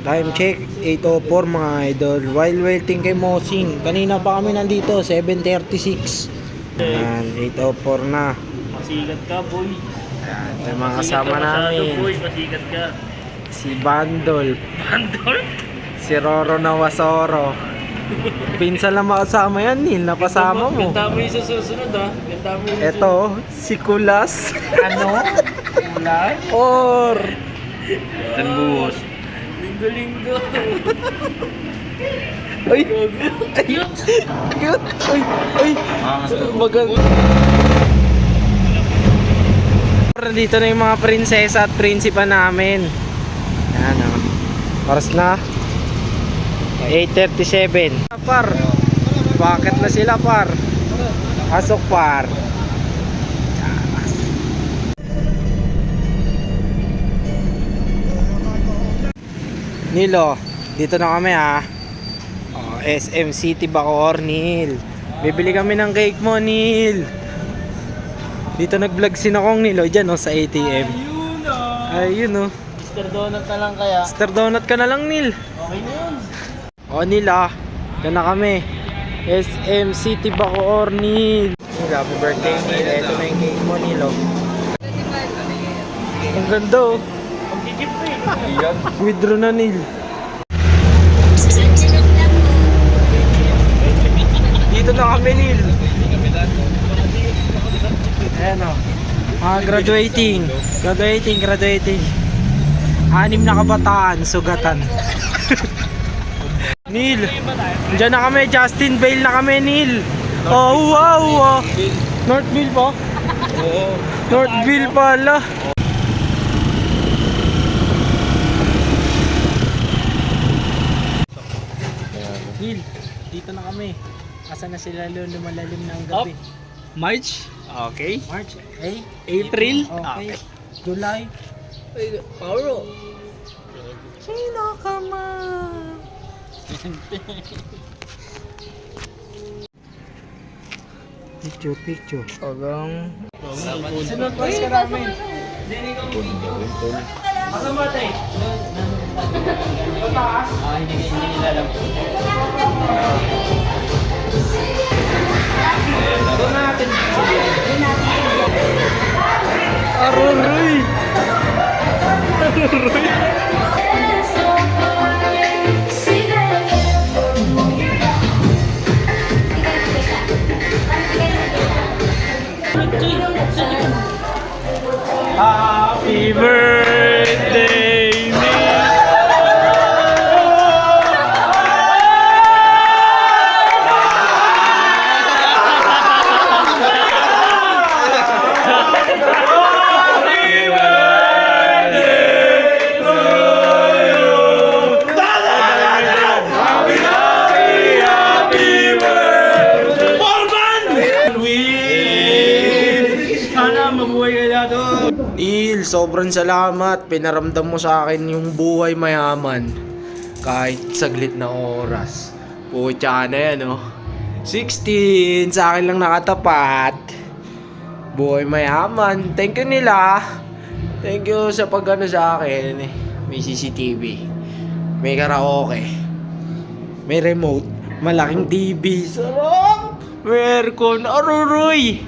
Time check, 8:04 mga idol. While waiting kay Mosing. Kanina pa kami nandito, 7:36. Ayan, 8:04 na. Pasikat ka, boy. Ayan, ito yung mga kasama namin. Boy, pasikat ka. Si Bandol. Bandol? Si Roro Nawasoro. Pinsan lang makasama yan, Neil. Napasama mo. Ganda mo yung sa susunod, ha? Ganda mo yung Ito, si Kulas. Ano? Ulan? Or Tan buhos. Linggo-linggo. ay, Cute. cute. Ay, maganda. Dito na yung mga prinsesa at prinsipa namin. Ayan, oras na 8:37. Par, bakit na sila, par? Pasok, par. Nilo, dito na kami, ha. SM City Bacoor, Nil. Bibili kami ng cake mo, Nil. Dito nag-vlog si Nakong, Nilo, dyan, sa ATM. Ayun, Mr. Donut na lang kaya. Mr. Donut ka na lang, Nil. Okay na yun. Nil, dyan na kami. SM City Bacoor, Nil. Happy birthday, Nil. Ito na yung cake mo, Nilo. Ang ganda, Ang gigip na eh. Withdraw na, Nil. Dito na kami, Nil. Ayan, graduating. Graduating. 6 na kabataan, sugatan. Nil, dyan na kami. Justin Bale na kami, Nil. Oh, wow. Northville po? Oo. Northville pala. Nil, dito na kami. Asa na sila lumalalim ng gabi? March? Okay. March, April? Okay. July. Paro. Sino ka man? Picture. Hanggang... Sinurprise ka namin. Asa mo, tay? Hindi nilalam. Doon natin. Aruroy! Happy birthday, Il, sobrang salamat. Pinaramdam mo sa akin yung buhay mayaman. Kahit saglit na oras. Pucha na yan, 16, sa akin lang nakatapat. Buhay mayaman. Thank you nila. Thank you sa pag-ano sa akin. May CCTV. May karaoke. May remote. Malaking TV. Sarap! May aircon. Aruroy!